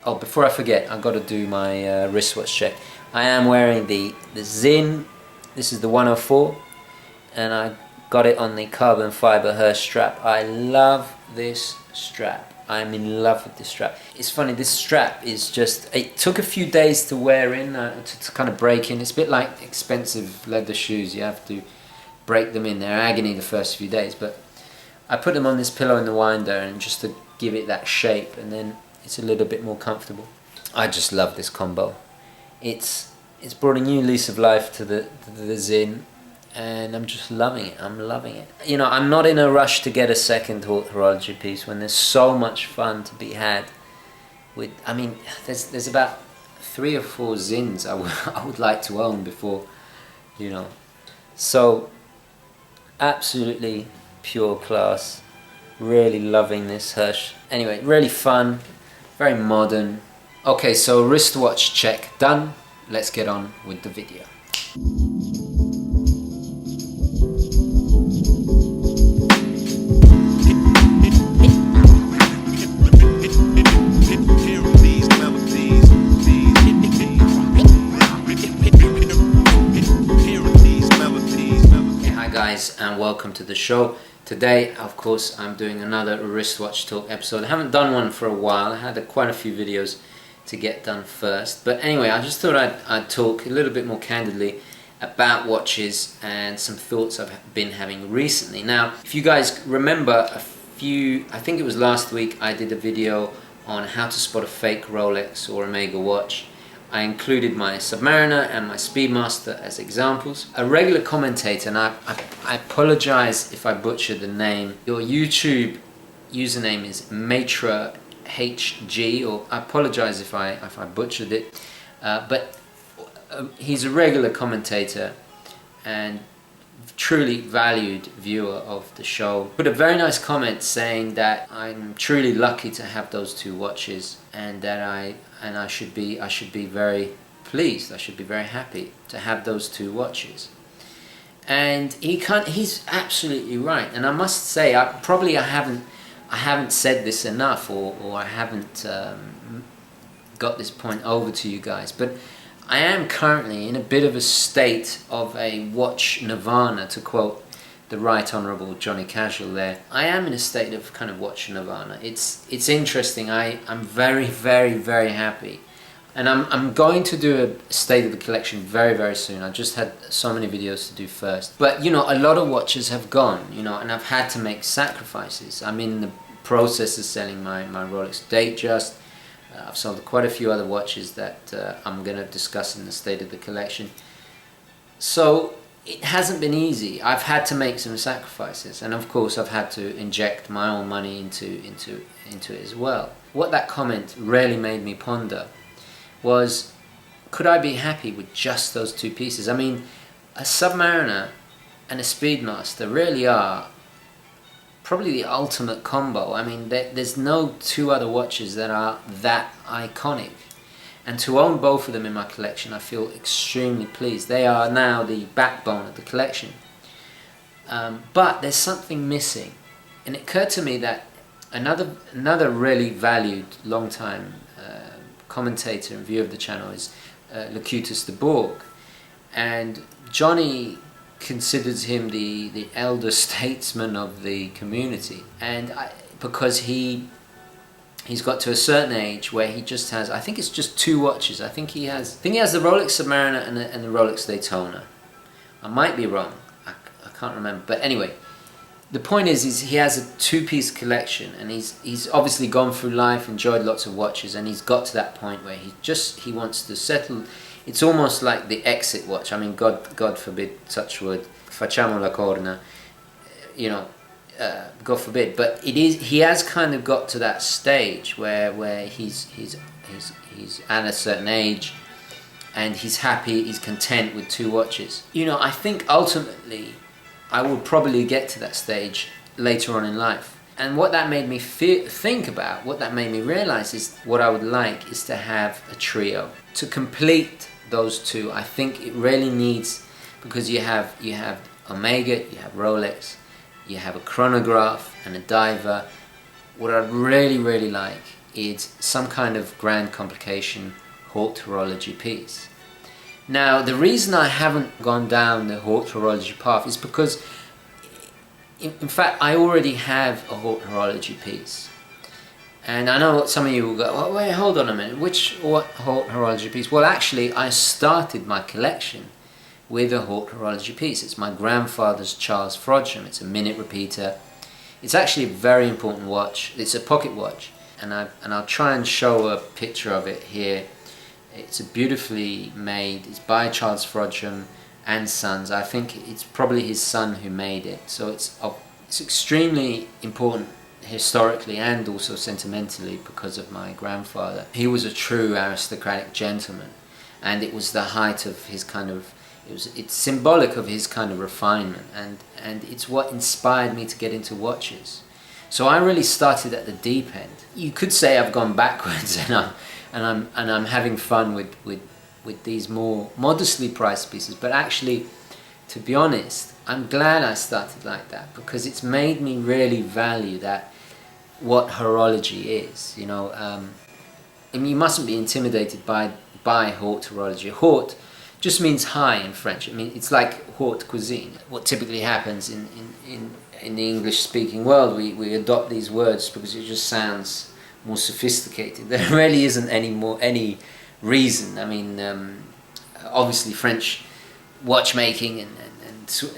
Oh, before I forget, I've got to do my wristwatch check. I am wearing the Zin. This is the 104, and I got it on the carbon fiber Hirsch strap. I love this strap. I'm in love with this strap. It's funny, this strap is just, it took a few days to wear in, to kind of break in. It's a bit like expensive leather shoes. You have to break them in. They're agony the first few days, but I put them on this pillow in the winder and just to give it that shape, and then it's a little bit more comfortable. I just love this combo. It's brought a new lease of life to the Zin, and I'm just loving it. I'm loving it. You know, I'm not in a rush to get a second Haute Horology piece when there's so much fun to be had with. I mean, there's about 3 or 4 Zins I would like to own before, you know. So absolutely pure class. Really loving this Hirsch. Anyway, really fun, very modern. Okay, so wristwatch check done. Let's get on with the video. Hi guys, and welcome to the show. Today, of course, I'm doing another wristwatch talk episode. I haven't done one for a while. I had quite a few videos to get done first. But anyway, I just thought I'd talk a little bit more candidly about watches and some thoughts I've been having recently. Now, if you guys remember I think it was last week, I did a video on how to spot a fake Rolex or Omega watch. I included my Submariner and my Speedmaster as examples. A regular commentator, and I apologize if I butchered the name. Your YouTube username is Matra HG, or I apologize if I butchered it. But he's a regular commentator and truly valued viewer of the show. Put a very nice comment saying that I'm truly lucky to have those 2 watches, and that I should be very pleased. I should be very happy to have those 2 watches. And he's absolutely right. And I must say, I haven't said this enough, or I haven't got this point over to you guys, but I am currently in a bit of a state of a watch nirvana, to quote the Right Honourable Johnny Casual there. I am in a state of kind of watch nirvana. It's interesting. I'm very, very, very happy. And I'm going to do a state of the collection very, very soon. I just had so many videos to do first. But, you know, a lot of watches have gone, you know, and I've had to make sacrifices. I'm in the process of selling my Rolex Datejust. I've sold quite a few other watches that I'm going to discuss in the state of the collection. So it hasn't been easy. I've had to make some sacrifices, and of course I've had to inject my own money into it as well. What that comment really made me ponder was, could I be happy with just those 2 pieces? I mean, a Submariner and a Speedmaster really are probably the ultimate combo. I mean, there's no 2 other watches that are that iconic. And to own both of them in my collection, I feel extremely pleased. They are now the backbone of the collection. But there's something missing. And it occurred to me that another really valued, long-time commentator and viewer of the channel is Locutus de Bourg. And Johnny considers him the elder statesman of the community, and because he's got to a certain age where he just has, I think it's just 2 watches. I think he has the Rolex Submariner and the Rolex Daytona. I might be wrong. I can't remember. But anyway, the point is he has a 2-piece collection, and he's obviously gone through life, enjoyed lots of watches, and he's got to that point where he wants to settle. It's almost like the exit watch. I mean, God forbid, touch wood, facciamo la corna, you know, God forbid. But he has kind of got to that stage where he's at a certain age, and he's happy, he's content with 2 watches. You know, I think ultimately I will probably get to that stage later on in life. And what that made me think about, what that made me realize, is what I would like is to have a trio to complete those 2. I think it really needs, because you have Omega, you have Rolex, you have a chronograph and a diver. What I'd really like is some kind of grand complication Haute Horology piece. Now, the reason I haven't gone down the Haute Horology path is because, in fact, I already have a Haute Horology piece. And I know some of you will go, well, wait, hold on a minute, what Haute Horology piece? Well, actually, I started my collection with a Haute Horology piece. It's my grandfather's Charles Frodsham. It's a minute repeater. It's actually a very important watch. It's a pocket watch, and I'll try and show a picture of it here. It's a beautifully made. It's by Charles Frodsham and Sons. I think it's probably his son who made it. So it's extremely important historically and also sentimentally because of my grandfather. He was a true aristocratic gentleman, and it was the height of his kind of, it's symbolic of his kind of refinement, and it's what inspired me to get into watches. So I really started at the deep end. You could say I've gone backwards, and I'm having fun with these more modestly priced pieces, but actually, to be honest, I'm glad I started like that, because it's made me really value that what horology is. You know, I mean, you mustn't be intimidated by haute horology. Haute just means high in French. I mean, it's like haute cuisine. What typically happens in the English-speaking world, we adopt these words because it just sounds more sophisticated. There really isn't any reason. I mean, obviously French watchmaking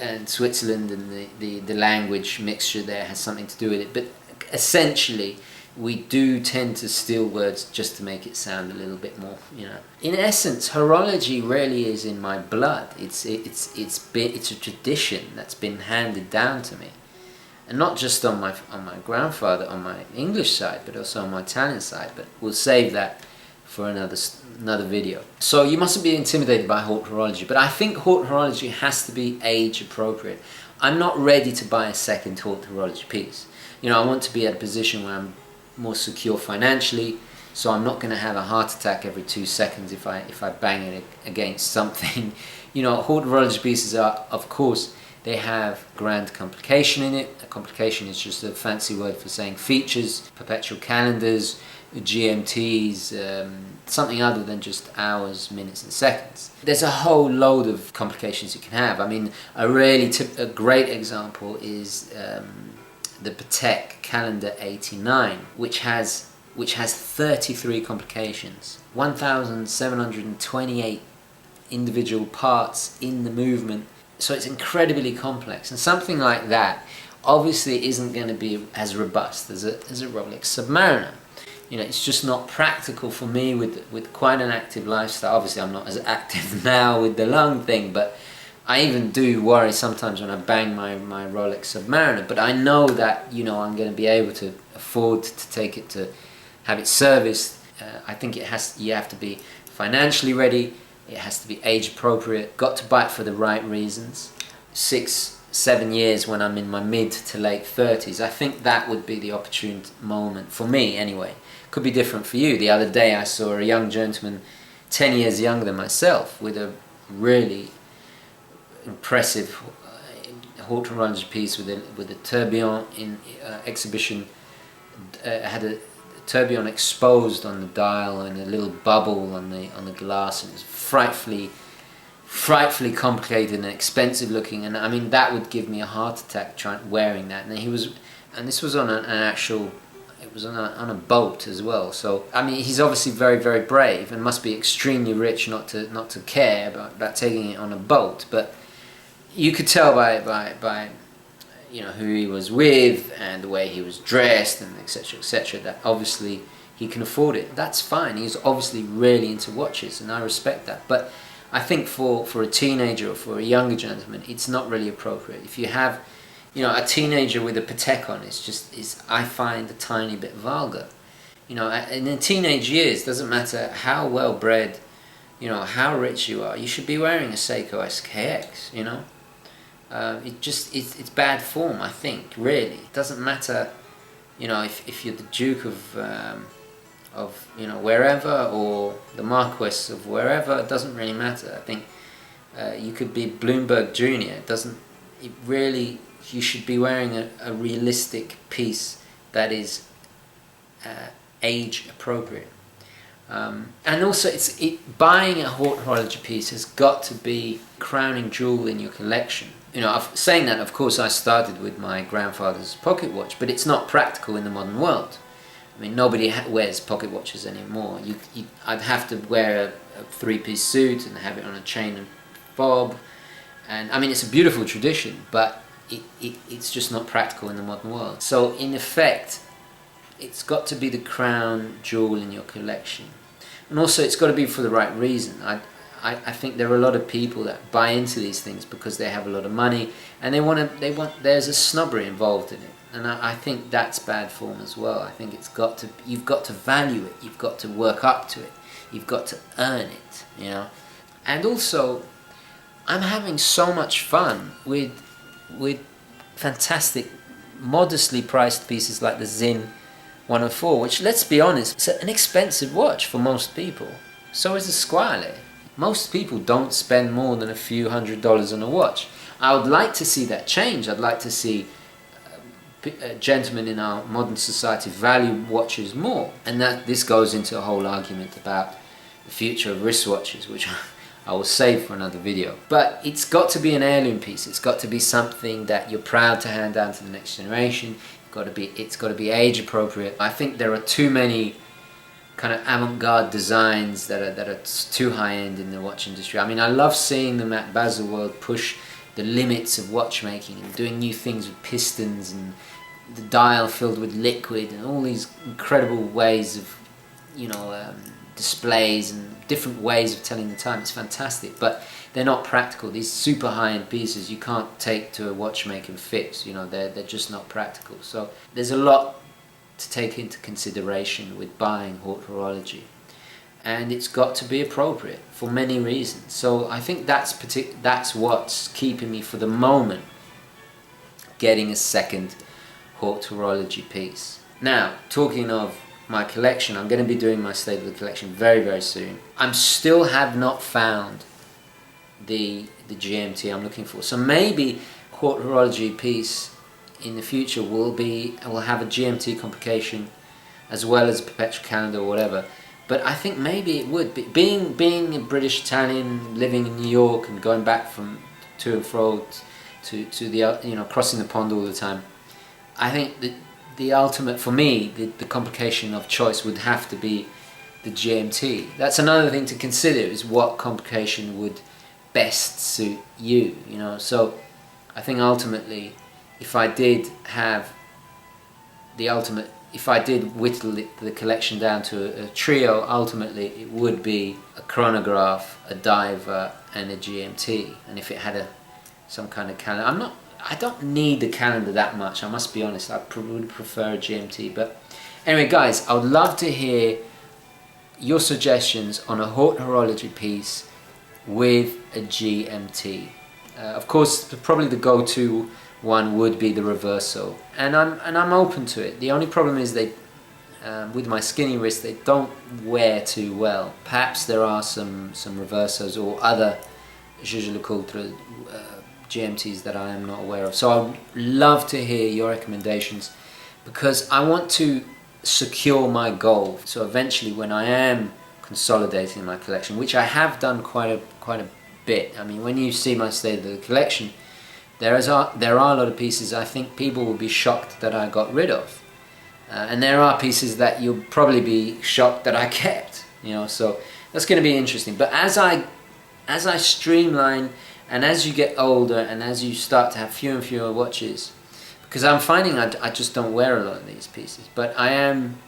and Switzerland and the language mixture there has something to do with it, but essentially we do tend to steal words just to make it sound a little bit more, you know. In essence, horology really is in my blood. It's a tradition that's been handed down to me, and not just on my grandfather, on my English side, but also on my Italian side. But we'll save that for another video. So you mustn't be intimidated by haute horology, but I think haute horology has to be age appropriate. I'm not ready to buy a second haute horology piece. You know, I want to be at a position where I'm more secure financially, so I'm not going to have a heart attack every 2 seconds if I bang it against something. You know, haute horology pieces are, of course, they have grand complication in it. A complication is just a fancy word for saying features, perpetual calendars, GMTs, something other than just hours, minutes and seconds. There's a whole load of complications you can have. I mean, a great example is the Patek Calendar 89, which has 33 complications, 1,728 individual parts in the movement. So it's incredibly complex, and something like that obviously isn't going to be as robust as a Rolex Submariner. You know, it's just not practical for me with quite an active lifestyle. Obviously, I'm not as active now with the lung thing, but I even do worry sometimes when I bang my Rolex Submariner. But I know that, you know, I'm going to be able to afford to take it to have it serviced. I think you have to be financially ready. It has to be age appropriate. Got to buy it for the right reasons. 6-7 years when I'm in my mid to late 30s. I think that would be the opportune moment for me anyway. Could be different for you. The other day I saw a young gentleman 10 years younger than myself with a really impressive haute horology piece with a tourbillon in exhibition. Had a tourbillon exposed on the dial and a little bubble on the glass, and it was frightfully complicated and expensive looking, and I mean that would give me a heart attack wearing that. And this was on it was on a boat as well. So I mean, he's obviously very, very brave and must be extremely rich not to care about taking it on a boat. But you could tell by you know, who he was with and the way he was dressed and etc., that obviously he can afford it. That's fine. He's obviously really into watches, and I respect that. But I think for a teenager or for a younger gentleman, it's not really appropriate. If you have, you know, a teenager with a Patek on, I find a tiny bit vulgar. You know, in the teenage years, doesn't matter how well bred, you know, how rich you are, you should be wearing a Seiko SKX. You know. It's bad form, I think, really. It doesn't matter, you know, if you're the Duke of you know, wherever, or the Marquess of wherever. It doesn't really matter. I think you could be Bloomberg Jr. You should be wearing a realistic piece that is age appropriate. And also, buying a Haute Horology piece has got to be a crowning jewel in your collection. You know, saying that, of course, I started with my grandfather's pocket watch, but it's not practical in the modern world. I mean, nobody wears pocket watches anymore. I'd have to wear a three-piece suit and have it on a chain and fob. And I mean, it's a beautiful tradition, but it's just not practical in the modern world. So in effect, it's got to be the crown jewel in your collection. And also, it's got to be for the right reason. I think there are a lot of people that buy into these things because they have a lot of money, and there's a snobbery involved in it. And I think that's bad form as well. I think you've got to value it, you've got to work up to it, you've got to earn it, you know. And also, I'm having so much fun with fantastic, modestly priced pieces like the Zin 104, which, let's be honest, it's an expensive watch for most people. So is the Squale. Most people don't spend more than a few $100s on a watch. I would like to see that change. I'd like to see gentlemen in our modern society value watches more. And this goes into a whole argument about the future of wristwatches, which I will save for another video. But it's got to be an heirloom piece. It's got to be something that you're proud to hand down to the next generation. It's got to be age appropriate. I think there are too many kind of avant-garde designs that are too high-end in the watch industry. I mean, I love seeing them at Baselworld push the limits of watchmaking and doing new things with pistons and the dial filled with liquid and all these incredible ways of, you know, displays and different ways of telling the time. It's fantastic, but they're not practical. These super high-end pieces you can't take to a watchmaker and fix. You know, they're just not practical. So there's a lot to take into consideration with buying Haute Horology, and it's got to be appropriate for many reasons. So I think that's what's keeping me for the moment getting a second Haute Horology piece. Now, talking of my collection, I'm going to be doing my State of the Collection very, very soon. I still have not found the GMT I'm looking for. So maybe Haute Horology piece in the future will have a GMT complication as well as a perpetual calendar or whatever. But I think maybe it would be, being a British Italian, living in New York and going back from to and fro to the, you know, crossing the pond all the time. I think that the ultimate, for me, the complication of choice would have to be the GMT. That's another thing to consider, is what complication would best suit you, you know. So I think ultimately, if I did whittle the collection down to a trio, ultimately it would be a chronograph, a diver, and a GMT. And if it had some kind of calendar, I don't need the calendar that much, I must be honest. I would prefer a GMT. But anyway, guys, I would love to hear your suggestions on a Haute Horology piece with a GMT. Of course, probably the go-to one would be the Reverso, and I'm open to it. The only problem is with my skinny wrist, they don't wear too well. Perhaps there are some Reversos or other Juge Le Coultre GMTs that I am not aware of. So I'd love to hear your recommendations, because I want to secure my goal. So eventually, when I am consolidating my collection, which I have done quite a bit. I mean, when you see my State of the Collection, there are a lot of pieces I think people will be shocked that I got rid of, and there are pieces that you'll probably be shocked that I kept. You know, so that's going to be interesting. But as I streamline, and as you get older, and as you start to have fewer and fewer watches, because I'm finding I just don't wear a lot of these pieces, but I am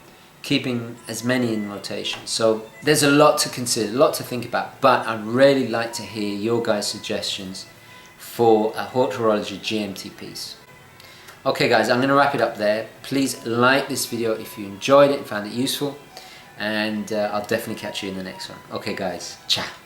keeping as many in rotation. So there's a lot to consider, a lot to think about. But I'd really like to hear your guys' suggestions for a Haute Horology GMT piece. Okay guys, I'm going to wrap it up there. Please like this video if you enjoyed it and found it useful, and I'll definitely catch you in the next one. Okay guys, ciao.